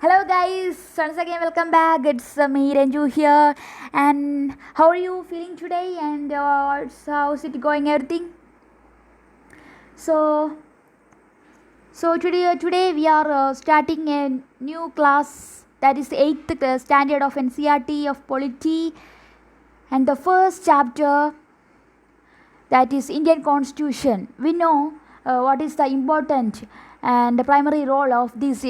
Hello guys, once again welcome back. It's me Renju here, and how are you feeling today? And how's it going? Everything? So, today we are starting a new class, that is 8th standard of NCERT of Polity, and the first chapter, that is Indian Constitution. We know what is the important and the primary role of this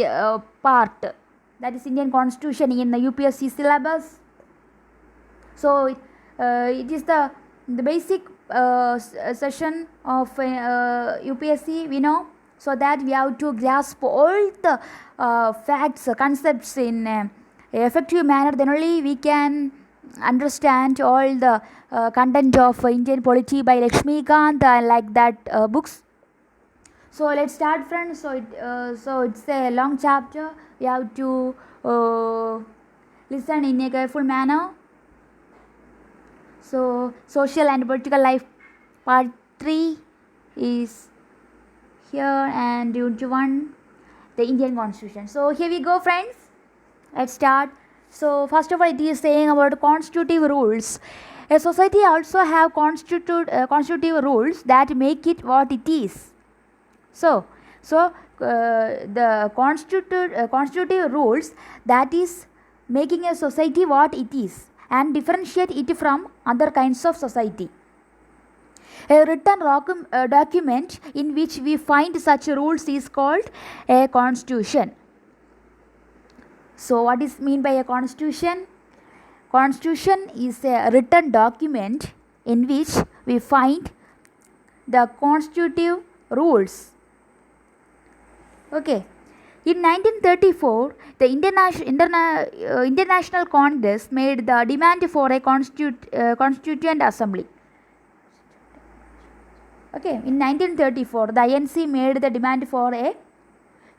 part, that is Indian Constitution, in the UPSC syllabus. So it is the basic session of UPSC, we know, so that we have to grasp all the facts, concepts in effective manner. Then only we can understand all the content of Indian Polity by Lakshmikant and like that books. So let's start, friends. So it's a long chapter. We have to listen in a careful manner. So social and political life part 3 is here, and unit 1, the Indian Constitution. So here we go, friends. Let's start. So first of all, it is saying about constitutive rules. A society also have constitutive rules that make it what it is. So the constitutive rules that is making a society what it is and differentiate it from other kinds of society. A written document in which we find such rules is called a constitution. So what is mean by a constitution? Constitution is a written document in which we find the constitutive rules. Okay. In 1934, the International Congress made the demand for a Constituent Assembly. Okay. In 1934, the INC made the demand for a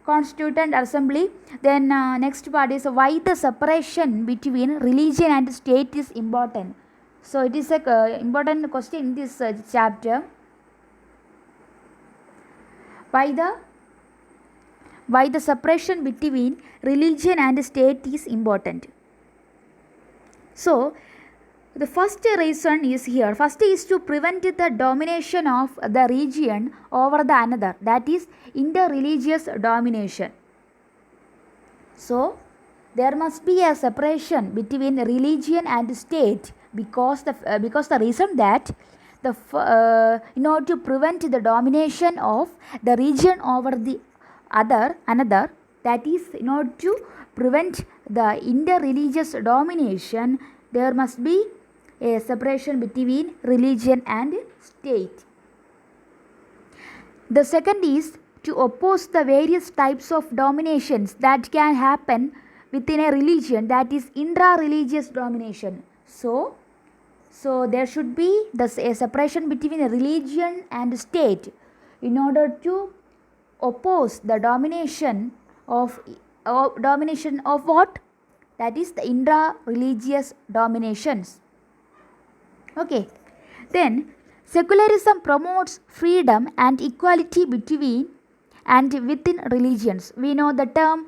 Constituent Assembly. Then next part is why the separation between religion and state is important. So it is a important question in this chapter. Why the separation between religion and state is important. So the first reason is here. First is to prevent the domination of the region over the another, that is interreligious domination. So there must be a separation between religion and state because the reason that in order to prevent the domination of the region over the another, that is in order to prevent the interreligious domination, there must be a separation between religion and state. The second is to oppose the various types of dominations that can happen within a religion, that is intra-religious domination. So there should be a separation between a religion and state in order to oppose the domination of what? That is the intra-religious dominations. Okay. Then secularism promotes freedom and equality between and within religions. We know the term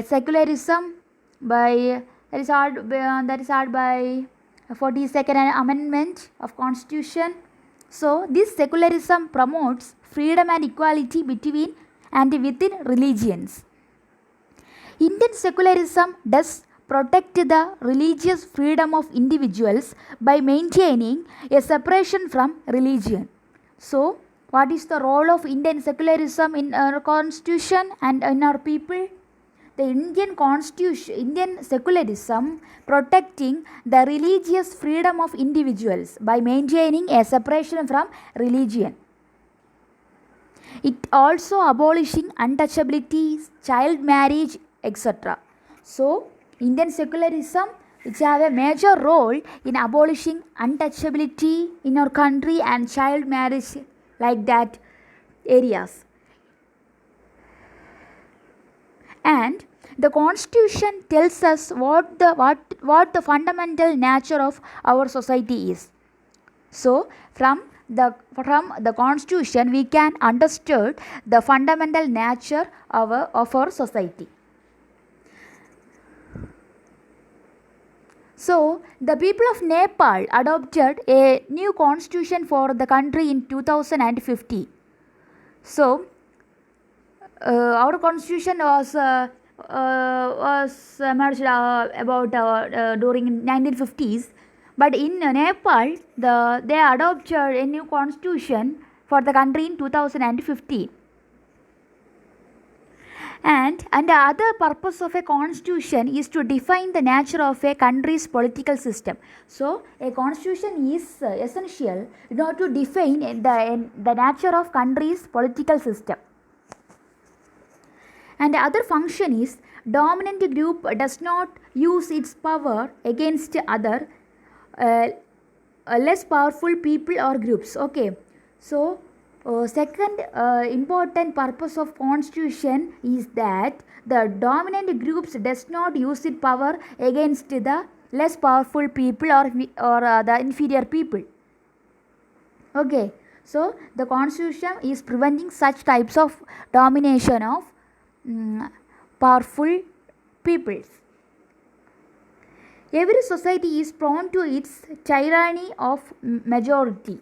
secularism that is hard by 42nd Amendment of Constitution. So this secularism promotes freedom and equality between and within religions. Indian secularism does protect the religious freedom of individuals by maintaining a separation from religion. So what is the role of Indian secularism in our constitution and in our people? The Indian secularism protecting the religious freedom of individuals by maintaining a separation from religion. It also abolishing untouchability, child marriage, etc. So Indian secularism, which have a major role in abolishing untouchability in our country and child marriage, like that areas. And the Constitution tells us what the fundamental nature of our society is. So from the Constitution we can understand the fundamental nature of our society. So the people of Nepal adopted a new constitution for the country in 2050. So our constitution was emerged about during 1950s, but in Nepal they adopted a new constitution for the country in 2050. And the other purpose of a constitution is to define the nature of a country's political system. So a constitution is essential in order to define the nature of country's political system. And the other function is dominant group does not use its power against other less powerful people or groups. Okay, so second important purpose of constitution is that the dominant groups does not use its power against the less powerful people or the inferior people. Okay, so the constitution is preventing such types of domination of powerful peoples. Every society is prone to its tyranny of majority.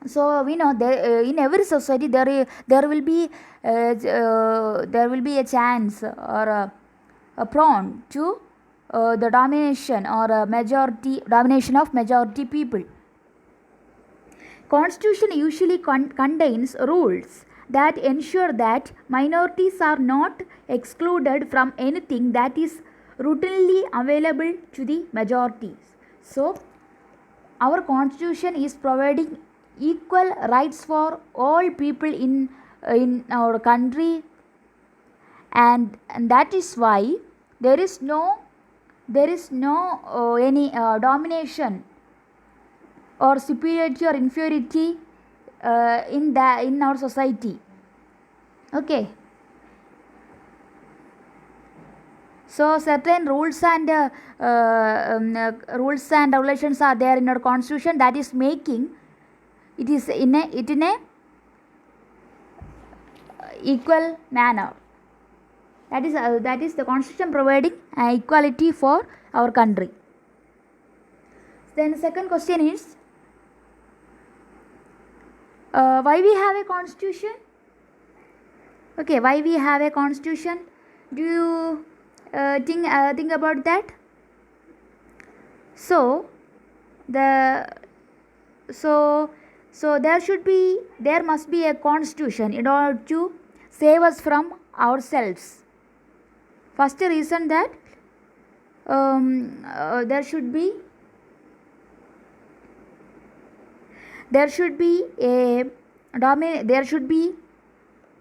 So we know in every society there will be a chance or a prone to the domination or domination of majority people. Constitution usually contains rules that ensure that minorities are not excluded from anything that is routinely available to the majorities. So our constitution is providing equal rights for all people in our country, and that is why there is no any domination or superiority or inferiority in our society. Okay, so certain rules and regulations are there in our constitution that is making it in a equal manner. That is the constitution providing equality for our country. Then the second question is why we have a constitution? Okay, why we have a constitution? Do you think about that? So there must be a constitution in order to save us from ourselves. First reason that there should be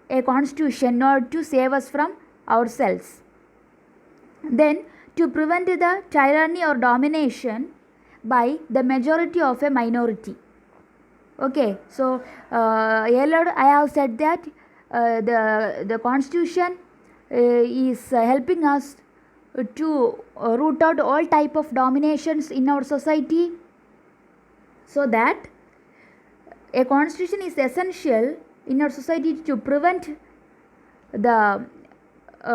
a constitution in order to save us from ourselves. Then to prevent the tyranny or domination by the majority of a minority. Okay, so earlier I have said that the constitution is helping us to root out all type of dominations in our society, so that a constitution is essential in our society to prevent the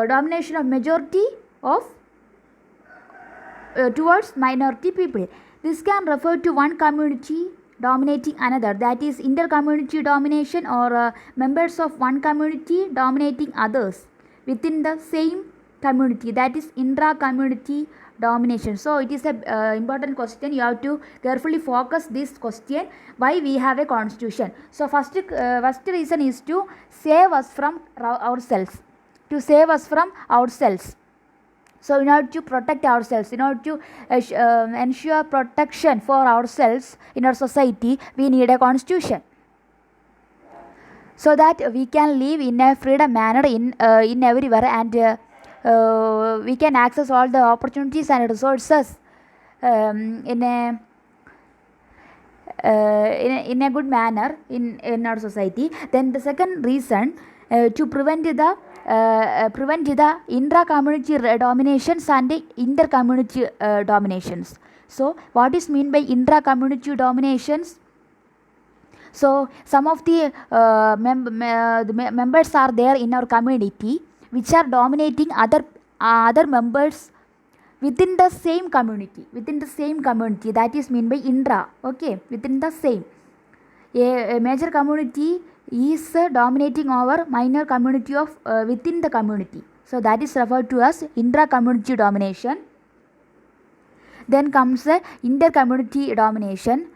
domination of majority of towards minority people. This can refer to one community dominating another, that is inter-community domination, or members of one community dominating others within the same community, that is intra-community domination. So it is a important question. You have to carefully focus this question, why we have a constitution. So first reason is to save us from ourselves, So in order to protect ourselves, in order to ensure protection for ourselves in our society, we need a constitution, so that we can live in a freedom manner in everywhere, and we can access all the opportunities and resources in a good manner in our society. Then the second reason, to prevent the intra-community dominations and inter-community dominations. So what is mean by intra-community dominations? So some of the members are there in our community which are dominating other members within the same community, that is mean by intra. Okay, within the same, a major community is dominating over minor community of within the community, so that is referred to as intra community domination. Then comes the inter community domination.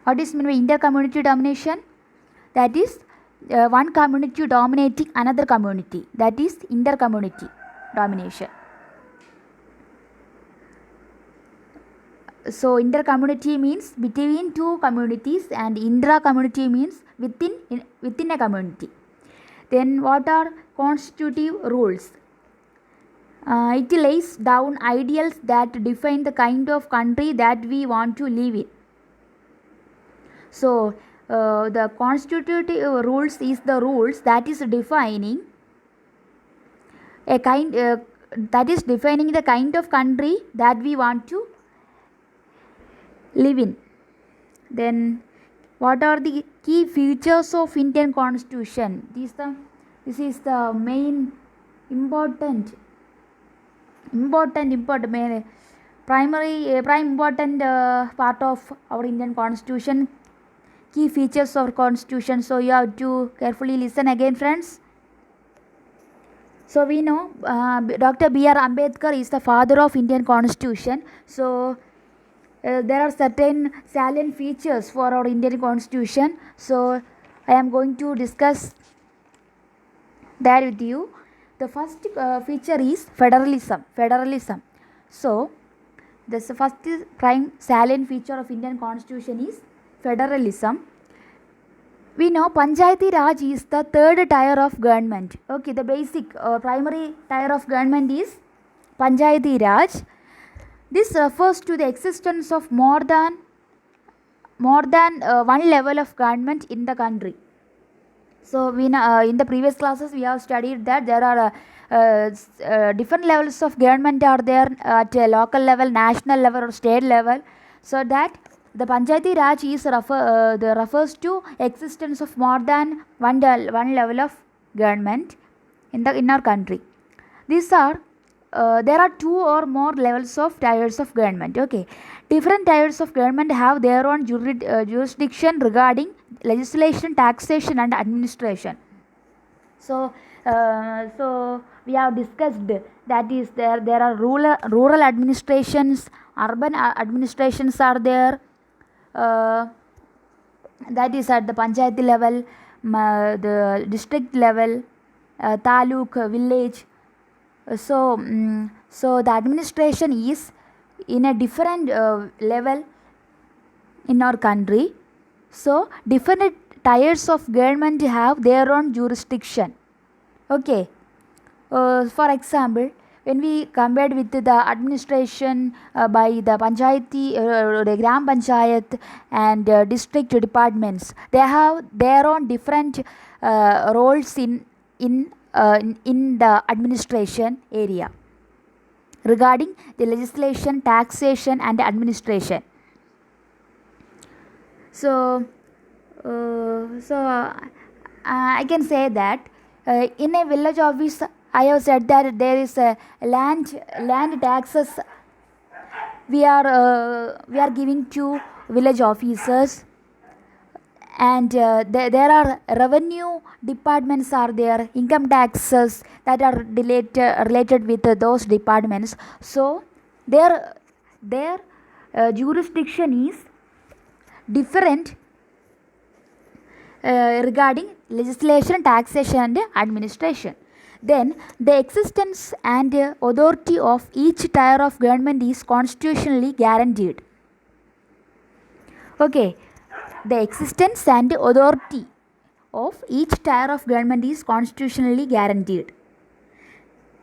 What is mean by inter community domination? That is one community dominating another community, that is inter community domination. So inter community means between two communities, and intra community means within a community. Then what are constitutive rules? It lays down ideals that define the kind of country that we want to live in. So the constitutive rules is the rules that is defining a kind defining the kind of country that we want to live in. Then what are the key features of Indian Constitution? This is the main important prime important part of our Indian Constitution. Key features of Constitution. So you have to carefully listen again, friends. So we know Dr. B.R. Ambedkar is the father of Indian Constitution. So there are certain salient features for our Indian Constitution. So I am going to discuss that with you. The first feature is federalism. So the first prime salient feature of Indian Constitution is federalism. We know Panchayati Raj is the third tier of government. Okay, the basic primary tier of government is Panchayati Raj. This refers to the existence of more than one level of government in the country. So we know, in the previous classes we have studied that there are different levels of government are there at a local level, national level or state level. So that the Panchayati Raj is refers to existence of more than one level of government in our country. These are there are two or more levels of tiers of government. Okay, different tiers of government have their own jurisdiction regarding legislation, taxation and administration. So we have discussed that is there are rural administrations, urban administrations are there, that is at the Panchayati level, the district level, taluk, village. So the administration is in a different level in our country. So different tiers of government have their own jurisdiction. Okay, for example, when we compared with the administration by the Panchayati, the Gram Panchayat and district departments, they have their own different roles in the administration area regarding the legislation, taxation and administration. So I can say that in a village office, I have said that there is a land taxes we are giving to village officers, and there are revenue departments are there, income taxes that are related with those departments. So their jurisdiction is different regarding legislation, taxation and administration. Then the existence and authority of each tier of government is constitutionally guaranteed. Okay, the existence and authority of each tier of government is constitutionally guaranteed.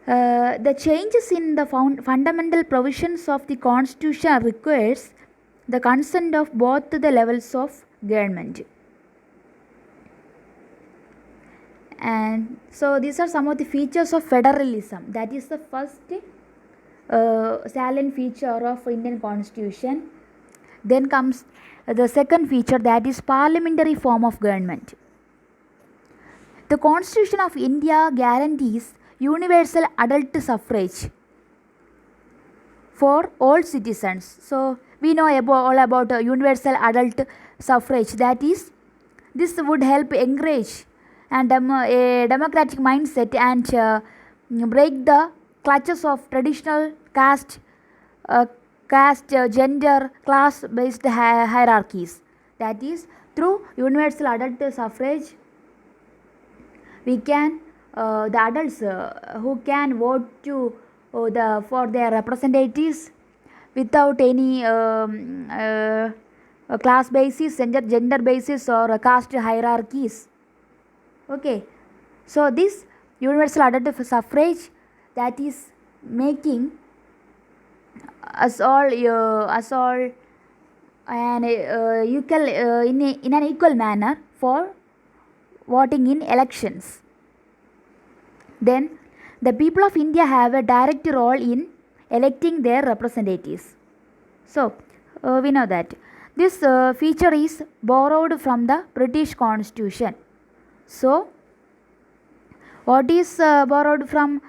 The changes in the fundamental provisions of the Constitution requires the consent of both the levels of government. And so these are some of the features of federalism. That is the first salient feature of Indian Constitution. Then comes the second feature, that is parliamentary form of government. The Constitution of India guarantees universal adult suffrage. for all citizens. So we know all about universal adult suffrage. That is, this would help encourage and a democratic mindset and break the clutches of traditional uh, gender, class-based hierarchies. That is, through universal adult suffrage, we can the adults who can vote to for their representatives without any class basis, gender basis, or caste hierarchies. Okay, so this universal adult suffrage, that is making us all and equal in an equal manner for voting in elections. Then the people of India have a direct role in electing their representatives. So we know that this feature is borrowed from the British Constitution. So what is borrowed from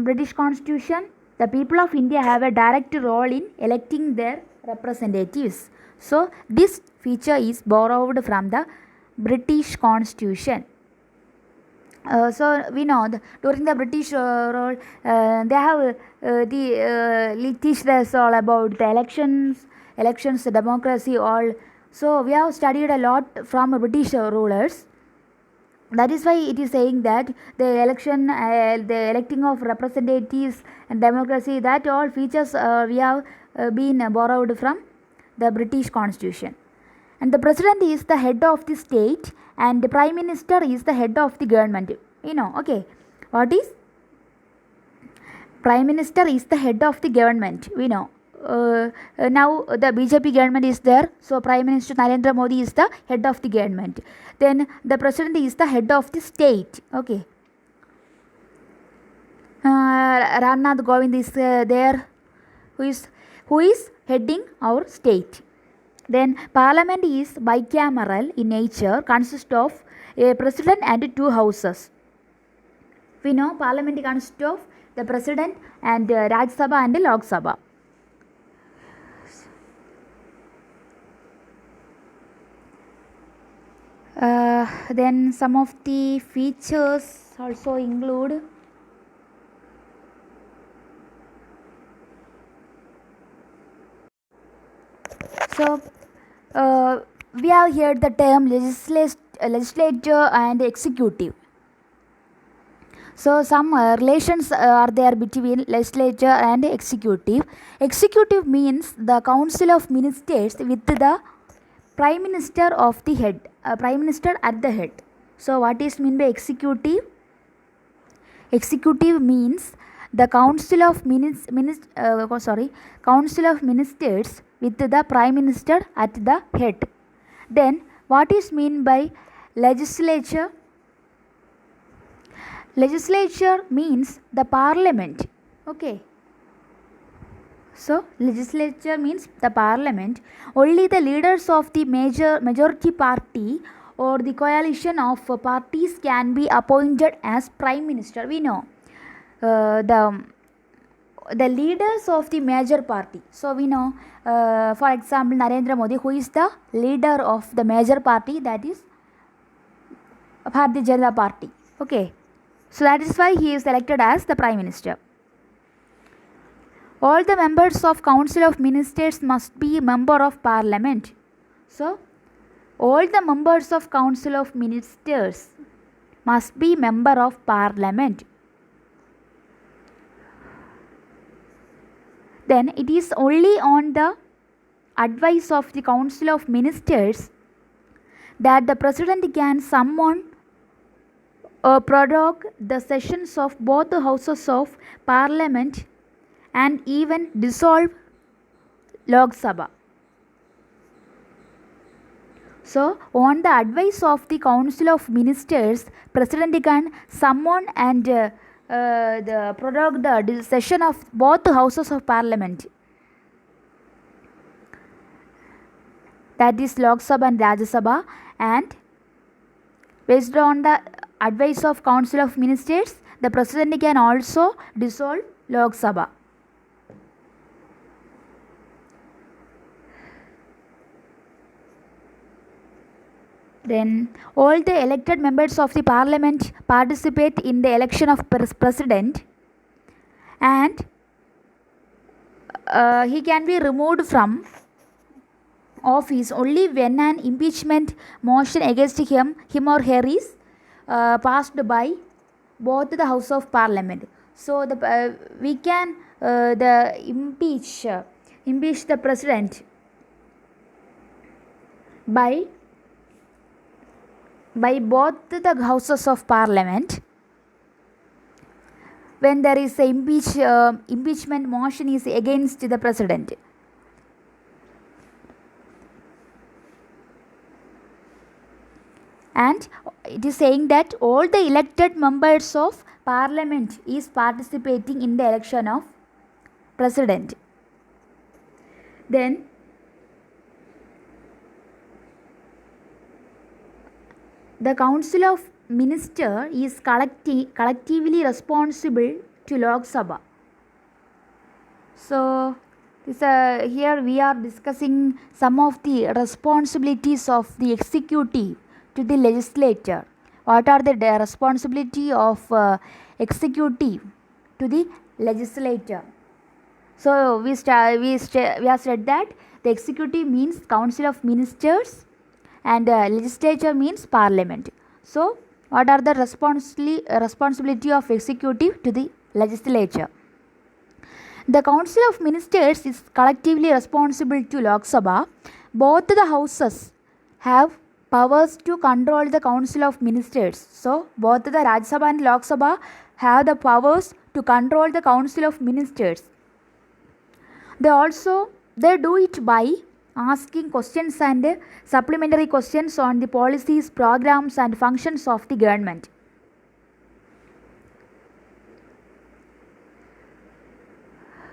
British Constitution? The people of India have a direct role in electing their representatives. So this feature is borrowed from the British Constitution. So we know during the British rule, they have teach us all about the elections, democracy, all. So we have studied a lot from British rulers. That is why it is saying that the electing of representatives and democracy, that all features we have been borrowed from the British Constitution. And the president is the head of the state and the prime minister is the head of the government. Okay, what is prime minister is the head of the government, we know. Now the BJP government is there, so Prime Minister Narendra Modi is the head of the government. Then the president is the head of the state. Okay, Ramnath Govind is there, who is heading our state. Then parliament is bicameral in nature, consists of a president and two houses. We know parliament consists of the president and Rajya Sabha and Lok Sabha. Then some of the features also include so we have here the term legislature and executive. So some relations are there between legislature and executive. Executive means the council of ministers with the prime minister of the head, prime minister at the head. So what is meant by executive? Executive means the council of council of ministers with the prime minister at the head. Then what is meant by legislature? Legislature means the parliament. Okay, so legislature means the parliament. Only the leaders of the majority party or the coalition of parties can be appointed as prime minister. We know the leaders of the major party. So we know for example Narendra Modi, who is the leader of the major party, that is Bharatiya Janata Party. Okay, so that is why he is elected as the prime minister. All the members of council of ministers must be member of parliament. So all the members of council of ministers must be member of parliament. Then it is only on the advice of the council of ministers that the president can summon or prorogue the sessions of both the houses of parliament and even dissolve Lok Sabha. So on the advice of the council of ministers, president can summon and the prorogue the session of both the houses of parliament, that is Lok Sabha and Rajya Sabha, and based on the advice of council of ministers, the president can also dissolve Lok Sabha. Then all the elected members of the parliament participate in the election of president, and he can be removed from office only when an impeachment motion against him or her is passed by both the house of parliament. So we can impeach the president by both the houses of parliament when there is a impeachment motion is against the president. And it is saying that all the elected members of parliament is participating in the election of president. Then the council of minister is collectively responsible to Lok Sabha. So here we are discussing some of the responsibilities of the executive to the legislature. What are the responsibility of executive to the legislature? So we have said that the executive means council of ministers and legislature means parliament. So what are the responsibility of executive to the legislature? The council of ministers is collectively responsible to Lok Sabha. Both the houses have powers to control the council of ministers. So both the Rajya Sabha and Lok Sabha have the powers to control the council of ministers. They do it by asking questions and supplementary questions on the policies, programs and functions of the government.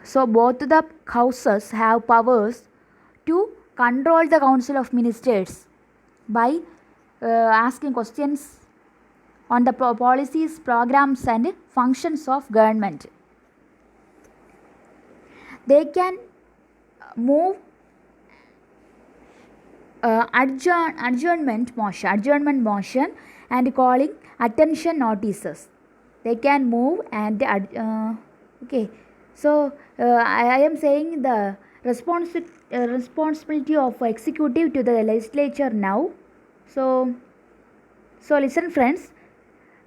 So both the houses have powers to control the council of ministers by asking questions on the policies, programs and functions of government. They can move adjournment motion and calling attention notices. They can move and okay. So I am saying the responsibility of executive to the legislature now. So listen friends,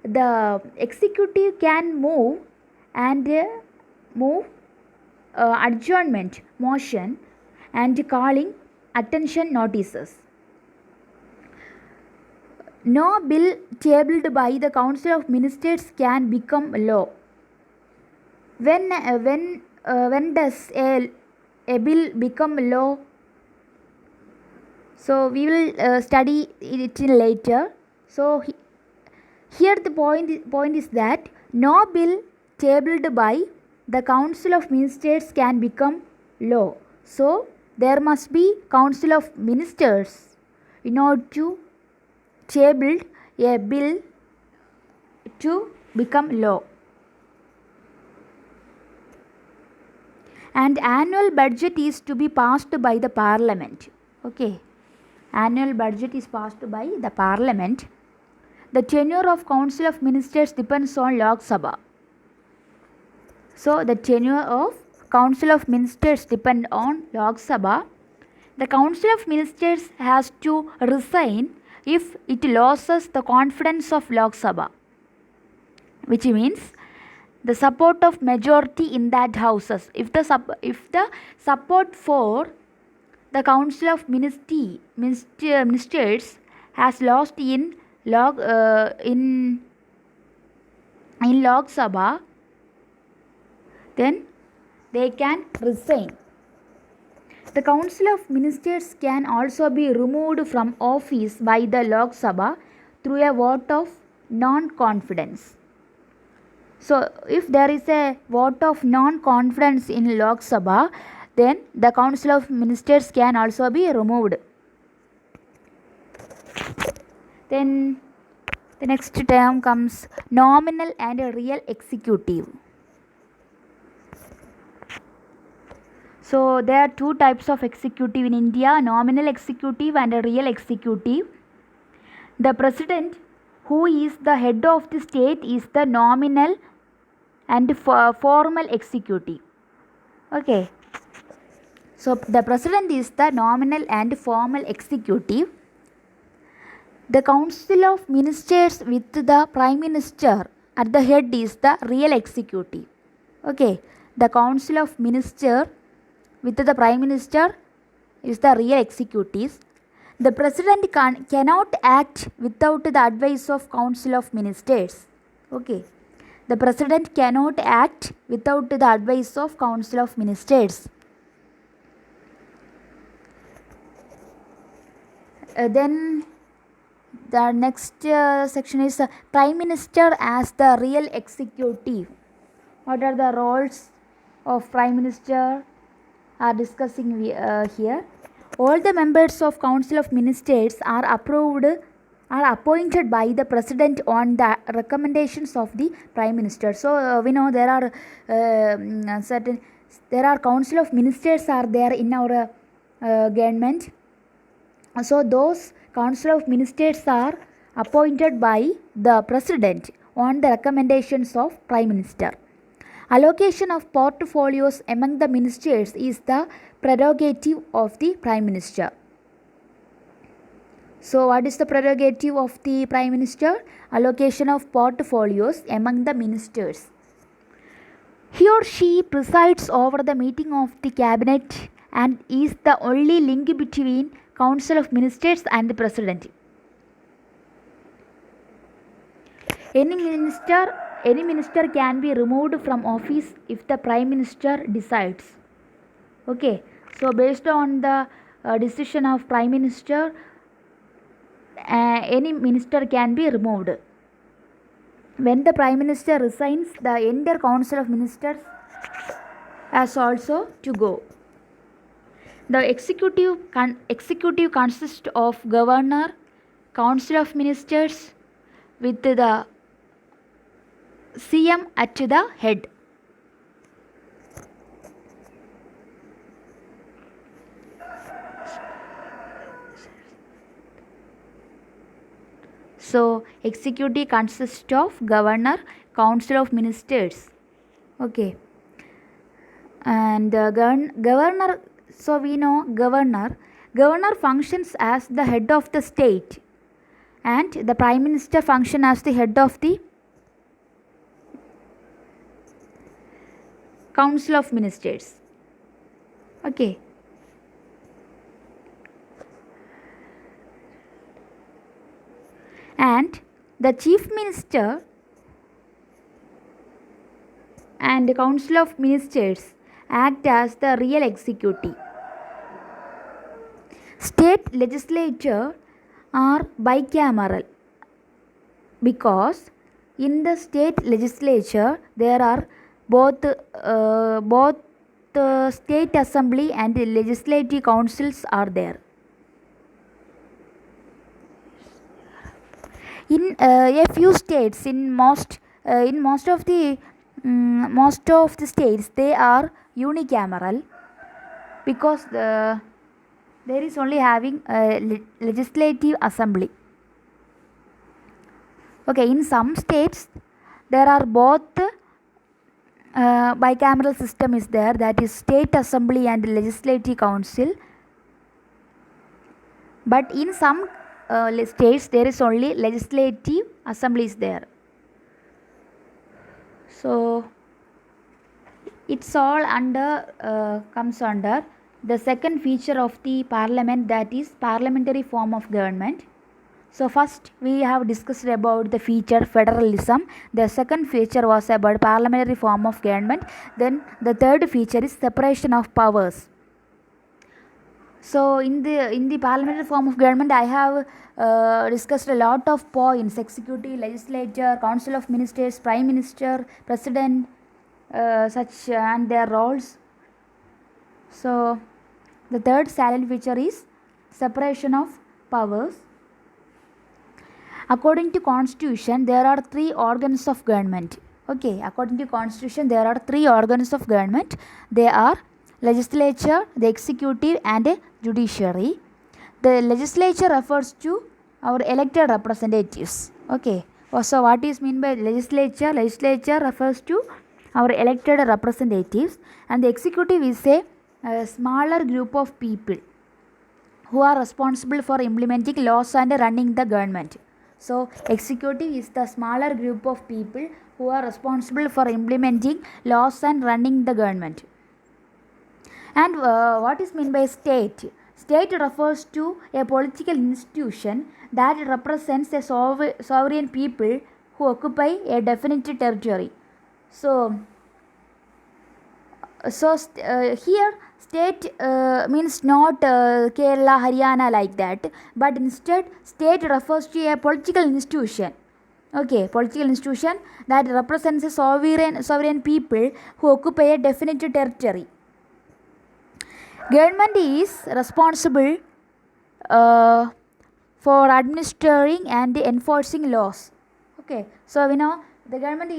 the executive can move and adjournment motion and calling attention notices. No bill tabled by the council of ministers can become law. When does a bill become law? So we will study it later. So here the point is that no bill tabled by the council of ministers can become law. So there must be council of ministers in order to table a bill to become law. And annual budget is to be passed by the parliament. Okay, annual budget is passed by the parliament. The tenure of council of ministers depends on Lok Sabha. So the tenure of council of ministers depend on Lok Sabha. The council of ministers has to resign if it loses the confidence of Lok Sabha, which means the support of majority in that houses. If the support for the council of ministers has lost in Lok Sabha, then they can resign. The council of ministers can also be removed from office by the Lok Sabha through a vote of non-confidence. So if there is a vote of non-confidence in Lok Sabha, then the council of ministers can also be removed. Then the next term comes nominal and real executive. So there are two types of executive in India, nominal executive and a real executive. The president, who is the head of the state, is the nominal and formal executive. Okay. So the president is the nominal and formal executive. The council of ministers with the prime minister at the head is the real executive. Okay. The council of ministers with the prime minister is the real executives. The president cannot act without the advice of council of ministers. Okay. The president cannot act without the advice of council of ministers. Then the next section is prime minister as the real executive. What are the roles of prime minister are discussing here. All the members of council of ministers are appointed by the president on the recommendations of the prime minister. So we know there are council of ministers are there in our government. So those council of ministers are appointed by the president on the recommendations of prime minister. Allocation of portfolios among the ministers is the prerogative of the prime minister. So what is the prerogative of the prime minister? Allocation of portfolios among the ministers. He or she presides over the meeting of the cabinet and is the only link between council of ministers and the president. Any minister can be removed from office if the prime minister decides. Okay, so based on the decision of prime minister, any minister can be removed. When the prime minister resigns, the entire council of ministers has also to go. The executive consists of governor, council of ministers with the CM at the head. So executive consists of governor, council of ministers. Okay. And governor, so we know governor functions as the head of the state, and the prime minister function as the head of the council of ministers. Okay. And the chief minister and the council of ministers act as the real executive. State legislature are bicameral because in the state legislature there are both state assembly and legislative councils are there. In a few states, in most of the states, they are unicameral because there is only having a legislative assembly. Okay, in some states there are both bicameral system is there, that is state assembly and legislative council, but in some states there is only legislative assembly is there. So it's all under comes under the second feature of the parliament, that is parliamentary form of government. So first we have discussed about the feature federalism. The second feature was about parliamentary form of government. Then the third feature is separation of powers. So in the parliamentary form of government, I have discussed a lot of points: executive, legislature, council of ministers, prime minister, president, such and their roles. So the third salient feature is separation of powers. According to constitution, there are three organs of government. Okay, according to constitution, there are three organs of government. They are legislature, the executive, and judiciary. The legislature refers to our elected representatives. Okay. So what is mean by legislature? Legislature refers to our elected representatives, and the executive is a smaller group of people who are responsible for implementing laws and running the government. So executive is the smaller group of people who are responsible for implementing laws and running the government. And what is meant by state? State refers to a political institution that represents a sovereign people who occupy a definite territory. So here state means not Kerala, Haryana like that, but instead state refers to a political institution. Okay, political institution that represents a sovereign people who occupy a definite territory. Government is responsible for administering and enforcing laws. Okay, so we know the government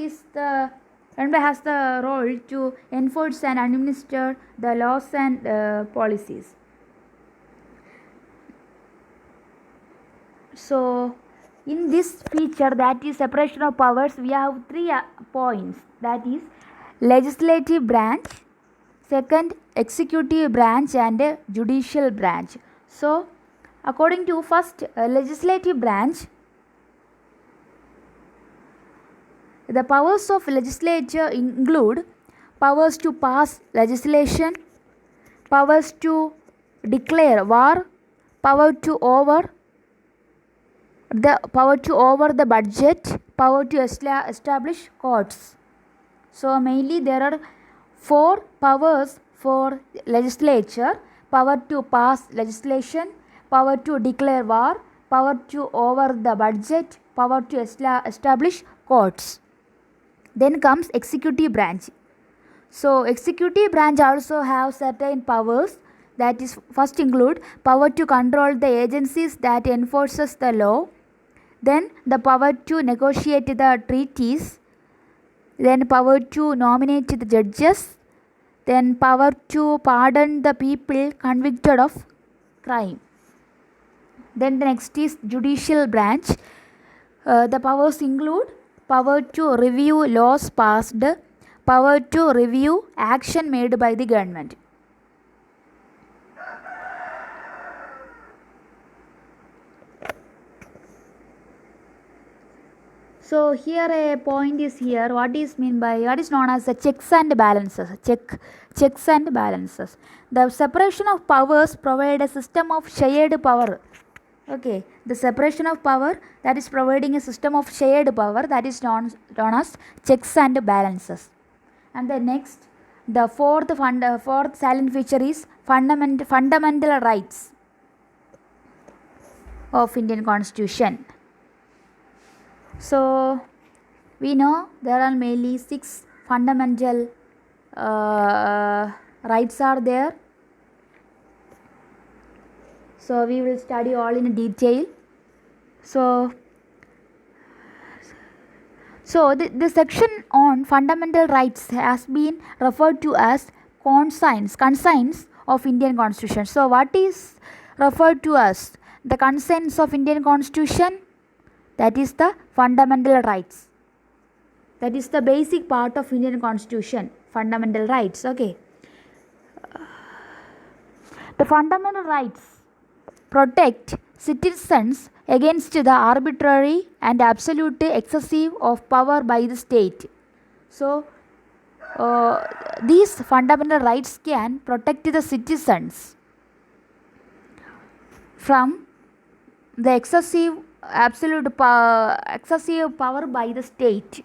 has the role to enforce and administer the laws and policies. So in this feature, that is separation of powers, we have 3 points, that is legislative branch, second executive branch, and judicial branch. So according to first legislative branch, the powers of legislature include powers to pass legislation, powers to declare war, power to over the budget, power to establish courts. So mainly there are 4 powers for legislature: power to pass legislation, power to declare war, power to over the budget, power to establish courts. Then comes executive branch. So executive branch also have certain powers, that is first include power to control the agencies that enforces the law, then the power to negotiate the treaties, then power to nominate the judges, then power to pardon the people convicted of crime. Then the next is judicial branch. The powers include power to review laws passed, power to review action made by the government. So here a point is here, what is known as the checks and balances. Checks and balances. The separation of powers provide a system of shared power. Okay, the separation of power, that is providing a system of shared power, that is known as checks and balances. And the next, the fourth silent feature is fundamental rights of Indian Constitution. So we know there are mainly 6 fundamental rights are there. So we will study all in detail. So the section on fundamental rights has been referred to as conscience of Indian Constitution. So what is referred to as the conscience of Indian Constitution? That is the fundamental rights. That is the basic part of Indian Constitution, fundamental rights. Okay. The fundamental rights protect citizens against the arbitrary and absolute excessive of power by the state. So these fundamental rights can protect the citizens from the excessive power by the state.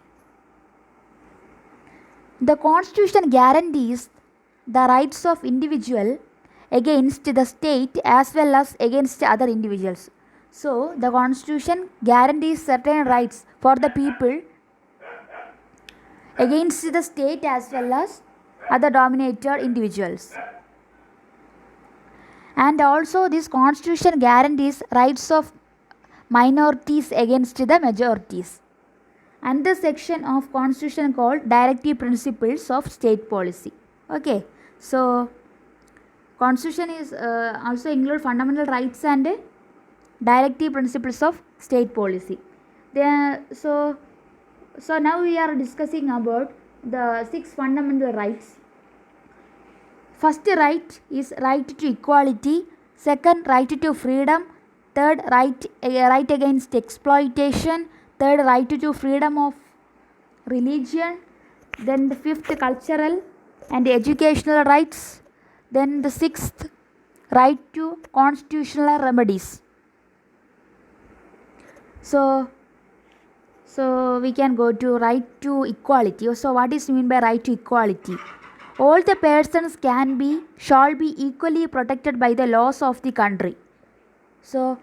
The Constitution guarantees the rights of individual against the state as well as against other individuals. So the Constitution guarantees certain rights for the people against the state as well as other dominated individuals. And also this Constitution guarantees rights of minorities against the majorities. And the section of Constitution called Directive Principles of State Policy. Okay, so Constitution is also include fundamental rights and directive principles of state policy. So now we are discussing about the 6 fundamental rights. First right is right to equality, second right to freedom, third right against exploitation, third right to freedom of religion, then the fifth cultural and educational rights, then the sixth right to constitutional remedies. So we can go to right to equality. So what is mean by right to equality? All the persons shall be equally protected by the laws of the country. So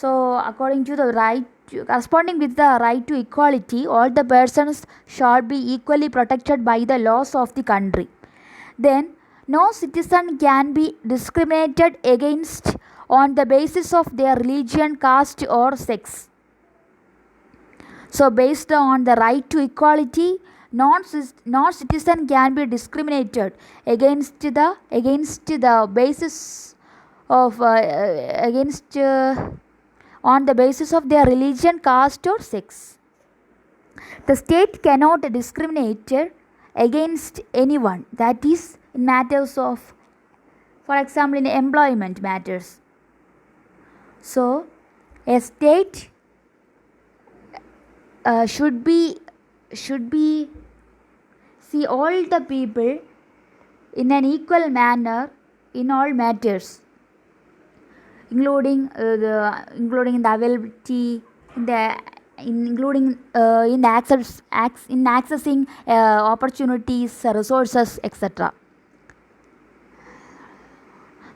according to the right corresponding with the right to equality, all the persons shall be equally protected by the laws of the country. Then no citizen can be discriminated against on the basis of their religion, caste or sex. So based on the right to equality, non-citizen can be discriminated against the basis of on the basis of their religion, caste or sex. The state cannot discriminate against anyone, that is in matters of, for example, in employment matters. So a state should be see all the people in an equal manner in all matters, including the availability, including in accessing opportunities, resources, etc.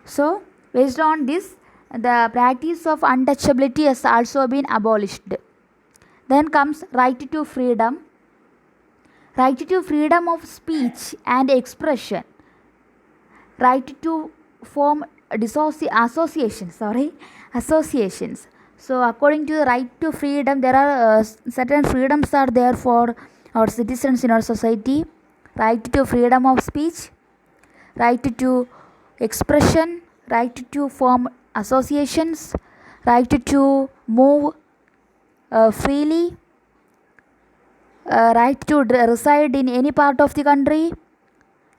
So based on this, the practice of untouchability has also been abolished. Then comes right to freedom. Right to freedom of speech and expression. Right to form associations. So according to the right to freedom, there are certain freedoms are there for our citizens in our society. Right to freedom of speech, right to expression, right to form associations, right to move freely, right to reside in any part of the country,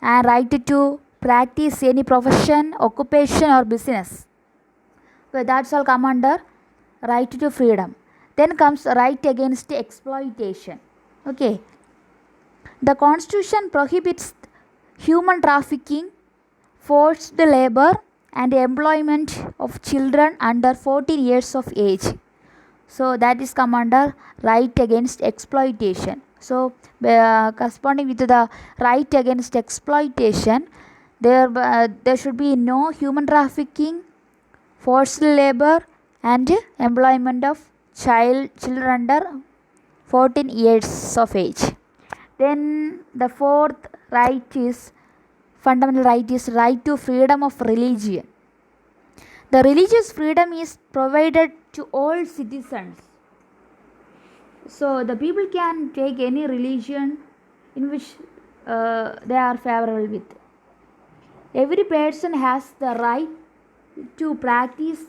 and right to practice any profession, occupation or business. So that's all come under right to freedom. Then comes right against exploitation. Okay. The Constitution prohibits human trafficking, forced labor and employment of children under 14 years of age. So that is come under right against exploitation. So corresponding with the right against exploitation, there should be no human trafficking, forced labor and employment of children under 14 years of age. Then the fourth fundamental right is right to freedom of religion. The religious freedom is provided to all citizens. So the people can take any religion in which they are favorable with. Every person has the right to practice,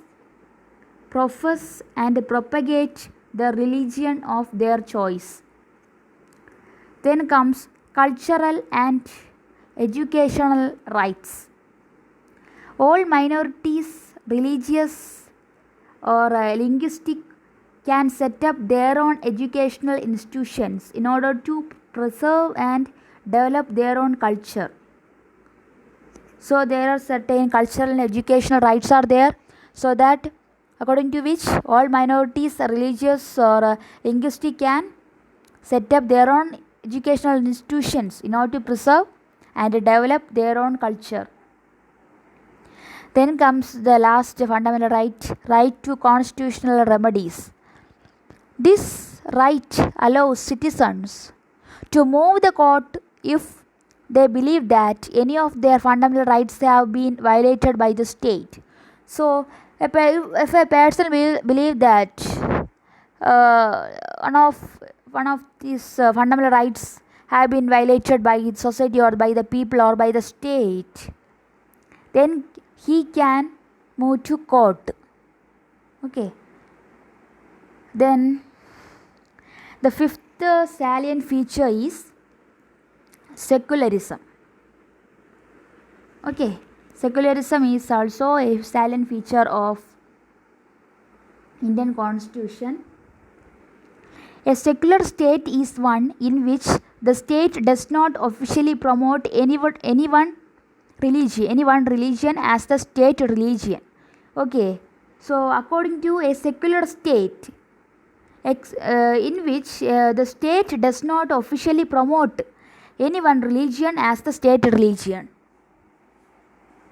profess and propagate the religion of their choice. Then comes cultural and educational rights. All minorities, religious or linguistic, can set up their own educational institutions in order to preserve and develop their own culture. So there are certain cultural and educational rights are there, so that according to which all minorities, religious or linguistic, can set up their own educational institutions in order to preserve and develop their own culture. Then comes the last fundamental right to constitutional remedies. This right allows citizens to move the court if they believe that any of their fundamental rights have been violated by the state. So if a person will believe that one of these fundamental rights have been violated by its society or by the people or by the state, then he can move to court. Okay. Then the fifth salient feature is secularism. Okay, secularism is also a salient feature of Indian Constitution. A secular state is one in which the state does not officially promote any one religion as the state religion. Okay, so according to a secular state, in which the state does not officially promote any one religion as the state religion.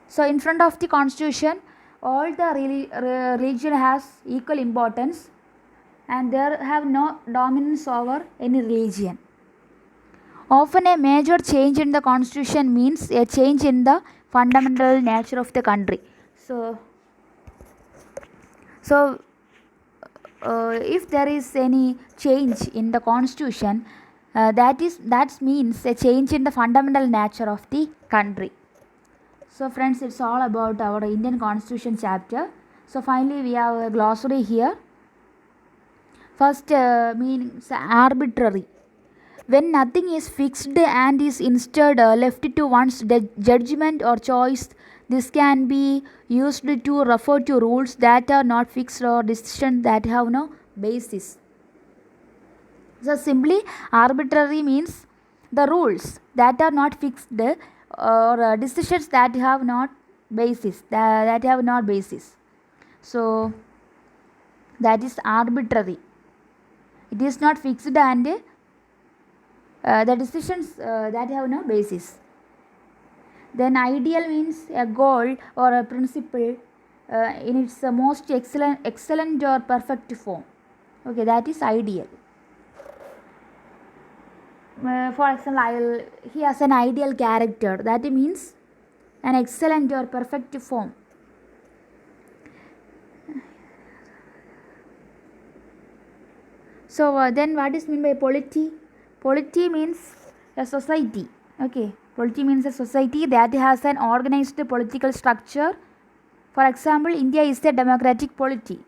So in front of the constitution, all the religion has equal importance, and there have no dominance over any religion. Often a major change in the constitution means a change in the fundamental nature of the country. So if there is any change in the constitution, that means a change in the fundamental nature of the country. So friends, it's all about our Indian Constitution chapter. So finally we have a glossary here. First means arbitrary. When nothing is fixed and is instead left to one's judgment or choice, this can be used to refer to rules that are not fixed or decisions that have no basis. So simply arbitrary means the rules that are not fixed or decisions that have not basis. So that is arbitrary. It is not fixed and the decisions that have no basis. Then ideal means a goal or a principle in its most excellent or perfect form. Okay, that is ideal. For example, he has an ideal character. That means an excellent or perfect form. So then what is meant by polity? Polity means a society. Okay, polity means a society that has an organized political structure. For example, India is a democratic polity.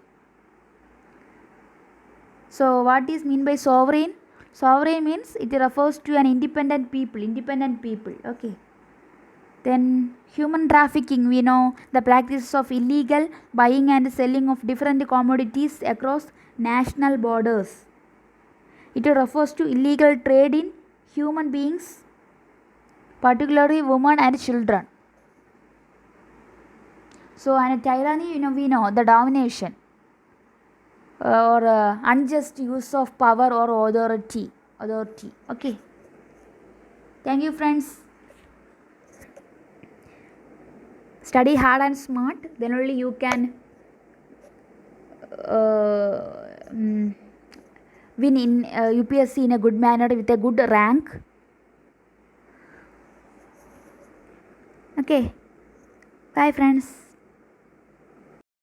So what is meant by sovereign? Sovereign means it refers to an independent people. Okay. Then human trafficking, we know the practice of illegal buying and selling of different commodities across national borders. It refers to illegal trade in human beings, particularly women and children. So and tyranny, we know the domination or unjust use of power or authority. Okay. Thank you friends. Study hard and smart, then only you can win in UPSC in a good manner with a good rank. Okay. Bye friends.